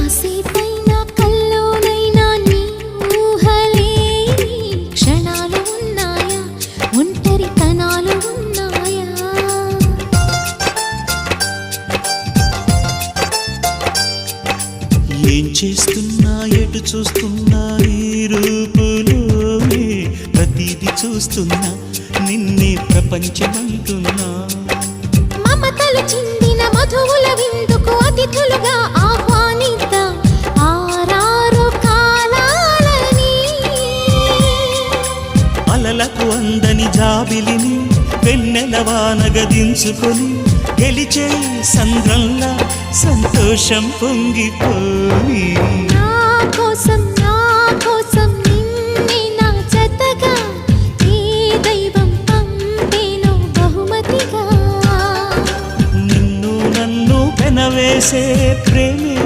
కాసేపైనా కల్లోనైనా నీ ఊహలే క్షణాలు ఉన్నాయా, ఒంటరితనాలు ఉన్నాయా? ఏం చేస్తున్నా ఎటు చూస్తున్నా ఈ రూపులోనే ప్రతిదీ చూస్తున్నా నిన్నే ప్రపంచమంటున్నా. మమతలు చిందిన మధువుల విందుకు అతిథులుగా ఆహ్వానిద్దాం ఆరారు కాలాలని. అలలకు అందని జాబిలిని వెన్నెల వానగదించుకొని గెలిచే సంద్రంలా సంతోషం పొంగిపోని. నా కోసం నిన్నే నా జతగా ఏ దైవం పంపేనో బహుమతిగా. నిన్ను నన్ను పెనవేసే ప్రేమే